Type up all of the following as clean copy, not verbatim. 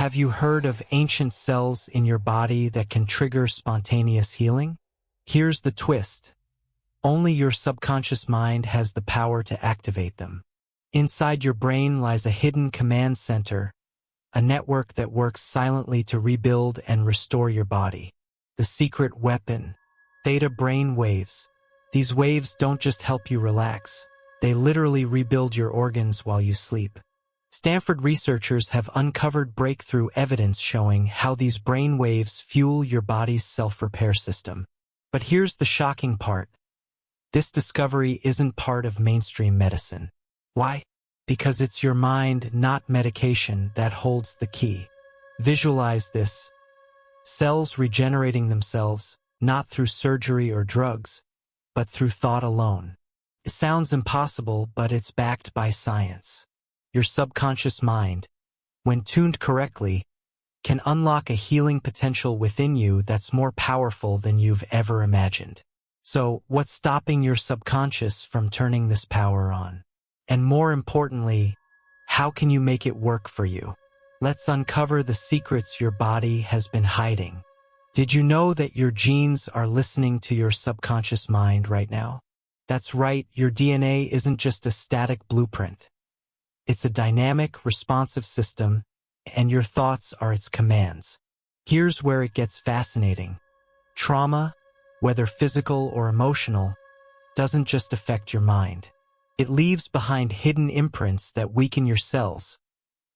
Have you heard of ancient cells in your body that can trigger spontaneous healing? Here's the twist. Only your subconscious mind has the power to activate them. Inside your brain lies a hidden command center, a network that works silently to rebuild and restore your body. The secret weapon, theta brainwaves. These waves don't just help you relax, they literally rebuild your organs while you sleep. Stanford researchers have uncovered breakthrough evidence showing how these brain waves fuel your body's self-repair system. But here's the shocking part. This discovery isn't part of mainstream medicine. Why? Because it's your mind, not medication, that holds the key. Visualize this. Cells regenerating themselves, not through surgery or drugs, but through thought alone. It sounds impossible, but it's backed by science. Your subconscious mind, when tuned correctly, can unlock a healing potential within you that's more powerful than you've ever imagined. So, what's stopping your subconscious from turning this power on? And more importantly, how can you make it work for you? Let's uncover the secrets your body has been hiding. Did you know that your genes are listening to your subconscious mind right now? That's right, your DNA isn't just a static blueprint. It's a dynamic, responsive system, and your thoughts are its commands. Here's where it gets fascinating. Trauma, whether physical or emotional, doesn't just affect your mind. It leaves behind hidden imprints that weaken your cells,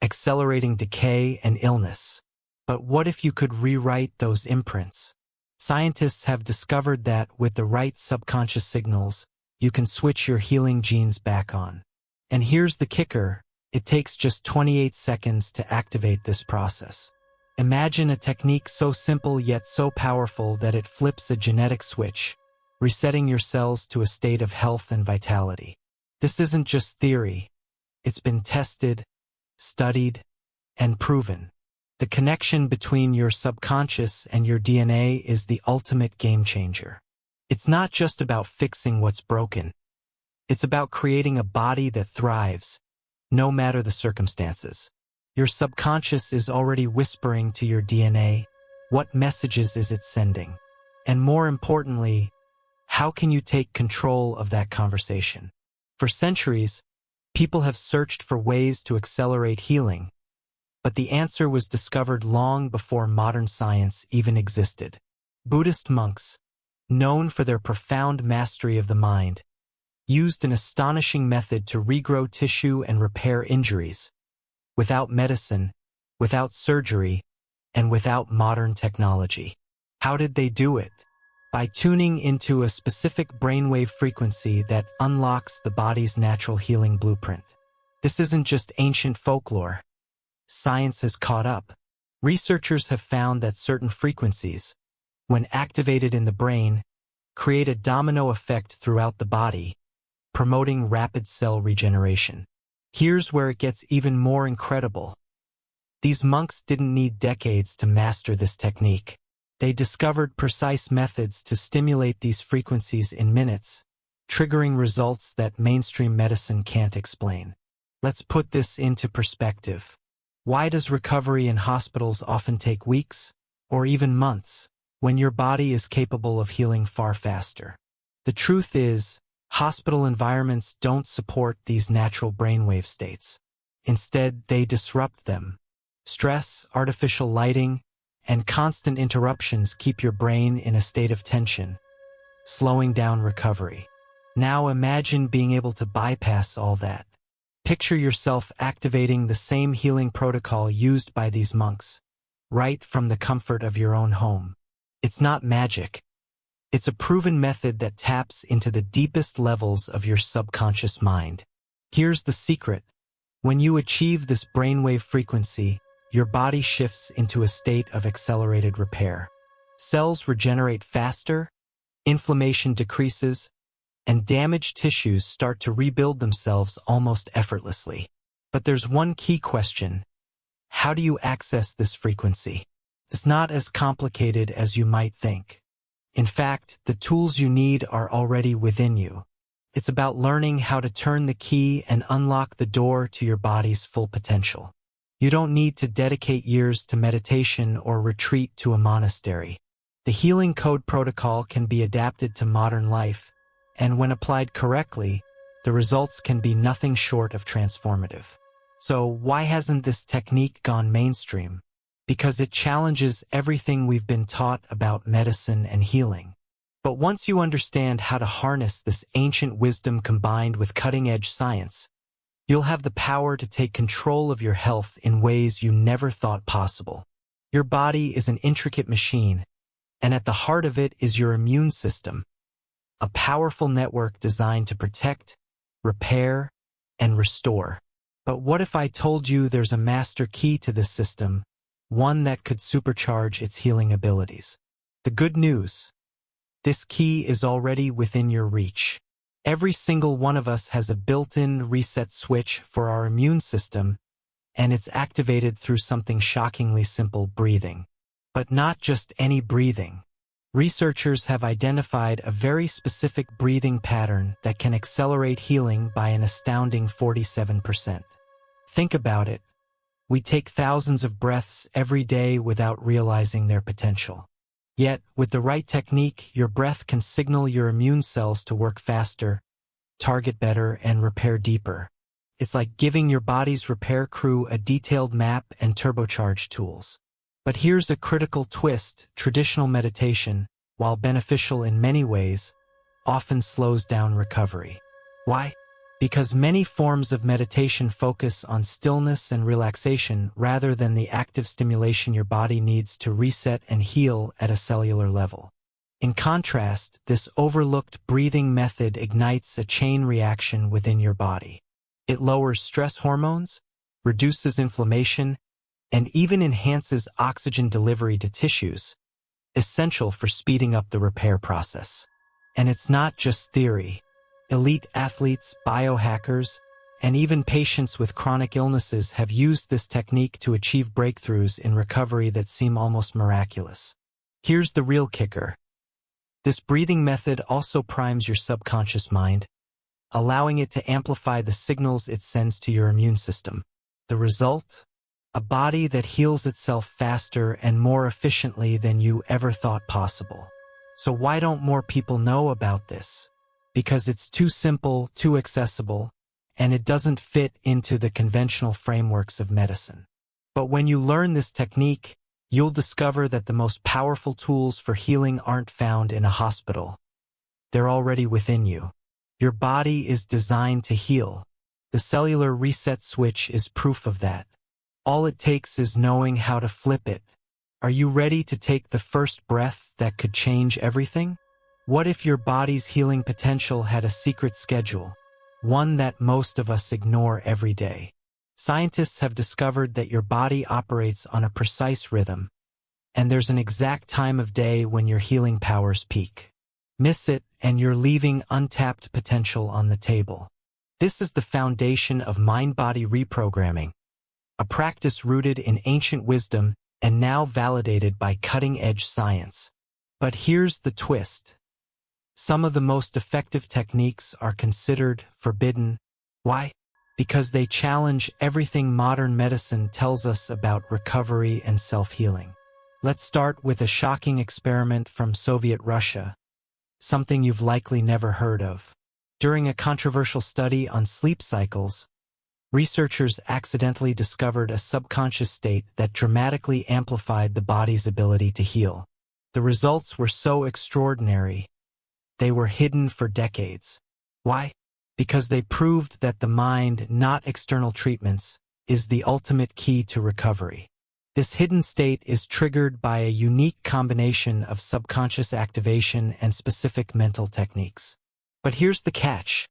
accelerating decay and illness. But what if you could rewrite those imprints? Scientists have discovered that with the right subconscious signals, you can switch your healing genes back on. And here's the kicker, it takes just 28 seconds to activate this process. Imagine a technique so simple yet so powerful that it flips a genetic switch, resetting your cells to a state of health and vitality. This isn't just theory. It's been tested, studied, and proven. The connection between your subconscious and your DNA is the ultimate game changer. It's not just about fixing what's broken. It's about creating a body that thrives, no matter the circumstances. Your subconscious is already whispering to your DNA. What messages is it sending? And more importantly, how can you take control of that conversation? For centuries, people have searched for ways to accelerate healing, but the answer was discovered long before modern science even existed. Buddhist monks, known for their profound mastery of the mind, used an astonishing method to regrow tissue and repair injuries, without medicine, without surgery, and without modern technology. How did they do it? By tuning into a specific brainwave frequency that unlocks the body's natural healing blueprint. This isn't just ancient folklore. Science has caught up. Researchers have found that certain frequencies, when activated in the brain, create a domino effect throughout the body, promoting rapid cell regeneration. Here's where it gets even more incredible. These monks didn't need decades to master this technique. They discovered precise methods to stimulate these frequencies in minutes, triggering results that mainstream medicine can't explain. Let's put this into perspective. Why does recovery in hospitals often take weeks, or even months, when your body is capable of healing far faster? The truth is, hospital environments don't support these natural brainwave states. Instead, they disrupt them. Stress, artificial lighting, and constant interruptions keep your brain in a state of tension, slowing down recovery. Now imagine being able to bypass all that. Picture yourself activating the same healing protocol used by these monks, right from the comfort of your own home. It's not magic. It's a proven method that taps into the deepest levels of your subconscious mind. Here's the secret. When you achieve this brainwave frequency, your body shifts into a state of accelerated repair. Cells regenerate faster, inflammation decreases, and damaged tissues start to rebuild themselves almost effortlessly. But there's one key question. How do you access this frequency? It's not as complicated as you might think. In fact, the tools you need are already within you. It's about learning how to turn the key and unlock the door to your body's full potential. You don't need to dedicate years to meditation or retreat to a monastery. The healing code protocol can be adapted to modern life, and when applied correctly, the results can be nothing short of transformative. So why hasn't this technique gone mainstream? Because it challenges everything we've been taught about medicine and healing. But once you understand how to harness this ancient wisdom combined with cutting-edge science, you'll have the power to take control of your health in ways you never thought possible. Your body is an intricate machine, and at the heart of it is your immune system, a powerful network designed to protect, repair, and restore. But what if I told you there's a master key to this system, one that could supercharge its healing abilities? The good news: this key is already within your reach. Every single one of us has a built-in reset switch for our immune system, and it's activated through something shockingly simple: breathing. But not just any breathing. Researchers have identified a very specific breathing pattern that can accelerate healing by an astounding 47%. Think about it. We take thousands of breaths every day without realizing their potential. Yet, with the right technique, your breath can signal your immune cells to work faster, target better, and repair deeper. It's like giving your body's repair crew a detailed map and turbocharged tools. But here's a critical twist: traditional meditation, while beneficial in many ways, often slows down recovery. Why? Because many forms of meditation focus on stillness and relaxation rather than the active stimulation your body needs to reset and heal at a cellular level. In contrast, this overlooked breathing method ignites a chain reaction within your body. It lowers stress hormones, reduces inflammation, and even enhances oxygen delivery to tissues, essential for speeding up the repair process. And it's not just theory. Elite athletes, biohackers, and even patients with chronic illnesses have used this technique to achieve breakthroughs in recovery that seem almost miraculous. Here's the real kicker. This breathing method also primes your subconscious mind, allowing it to amplify the signals it sends to your immune system. The result? A body that heals itself faster and more efficiently than you ever thought possible. So why don't more people know about this? Because it's too simple, too accessible, and it doesn't fit into the conventional frameworks of medicine. But when you learn this technique, you'll discover that the most powerful tools for healing aren't found in a hospital. They're already within you. Your body is designed to heal. The cellular reset switch is proof of that. All it takes is knowing how to flip it. Are you ready to take the first breath that could change everything? What if your body's healing potential had a secret schedule, one that most of us ignore every day? Scientists have discovered that your body operates on a precise rhythm, and there's an exact time of day when your healing powers peak. Miss it, and you're leaving untapped potential on the table. This is the foundation of mind-body reprogramming, a practice rooted in ancient wisdom and now validated by cutting-edge science. But here's the twist. Some of the most effective techniques are considered forbidden. Why? Because they challenge everything modern medicine tells us about recovery and self-healing. Let's start with a shocking experiment from Soviet Russia, something you've likely never heard of. During a controversial study on sleep cycles, researchers accidentally discovered a subconscious state that dramatically amplified the body's ability to heal. The results were so extraordinary, they were hidden for decades. Why? Because they proved that the mind, not external treatments, is the ultimate key to recovery. This hidden state is triggered by a unique combination of subconscious activation and specific mental techniques. But here's the catch.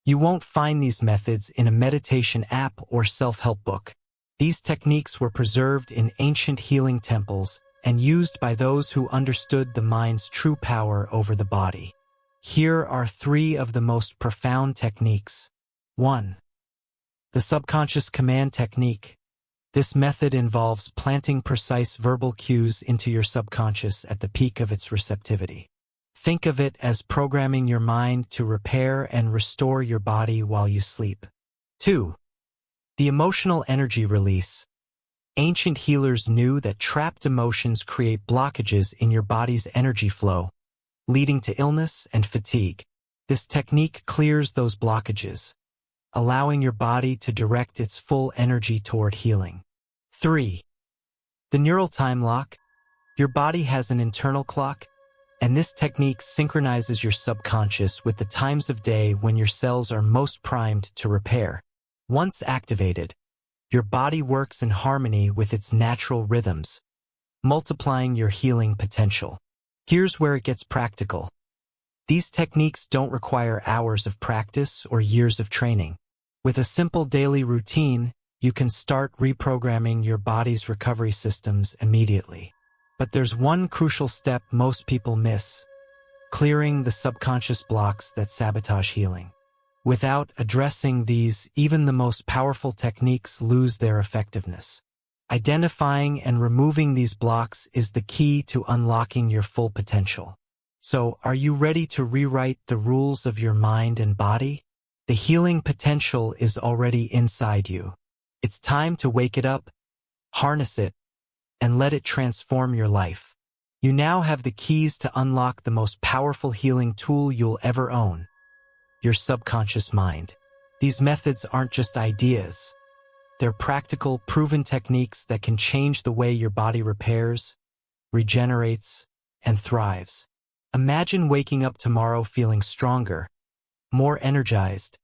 You won't find these methods in a meditation app or self-help book. These techniques were preserved in ancient healing temples and used by those who understood the mind's true power over the body. Here are 3 of the most profound techniques. 1. The subconscious command technique. This method involves planting precise verbal cues into your subconscious at the peak of its receptivity. Think of it as programming your mind to repair and restore your body while you sleep. 2. The emotional energy release. Ancient healers knew that trapped emotions create blockages in your body's energy flow, leading to illness and fatigue. This technique clears those blockages, allowing your body to direct its full energy toward healing. 3. The neural time lock. Your body has an internal clock, and this technique synchronizes your subconscious with the times of day when your cells are most primed to repair. Once activated, your body works in harmony with its natural rhythms, multiplying your healing potential. Here's where it gets practical. These techniques don't require hours of practice or years of training. With a simple daily routine, you can start reprogramming your body's recovery systems immediately. But there's one crucial step most people miss: clearing the subconscious blocks that sabotage healing. Without addressing these, even the most powerful techniques lose their effectiveness. Identifying and removing these blocks is the key to unlocking your full potential. So, are you ready to rewrite the rules of your mind and body? The healing potential is already inside you. It's time to wake it up, harness it, and let it transform your life. You now have the keys to unlock the most powerful healing tool you'll ever own: your subconscious mind. These methods aren't just ideas. They're practical, proven techniques that can change the way your body repairs, regenerates, and thrives. Imagine waking up tomorrow feeling stronger, more energized,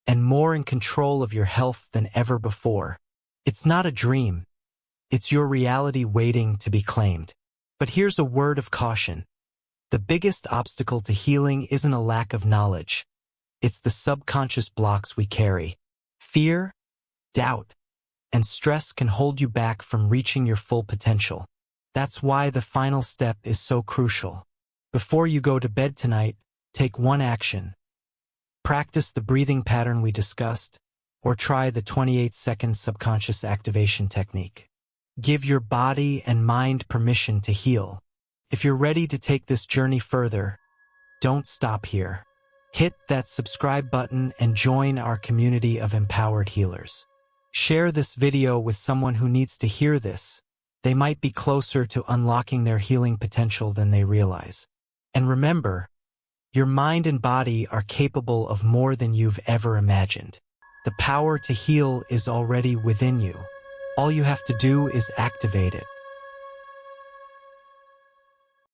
and more in control of your health than ever before. It's not a dream. It's your reality waiting to be claimed. But here's a word of caution. The biggest obstacle to healing isn't a lack of knowledge. It's the subconscious blocks we carry. Fear, doubt, and stress can hold you back from reaching your full potential. That's why the final step is so crucial. Before you go to bed tonight, take one action. Practice the breathing pattern we discussed, or try the 28-second subconscious activation technique. Give your body and mind permission to heal. If you're ready to take this journey further, don't stop here. Hit that subscribe button and join our community of empowered healers. Share this video with someone who needs to hear this. They might be closer to unlocking their healing potential than they realize. And remember, your mind and body are capable of more than you've ever imagined. The power to heal is already within you. All you have to do is activate it.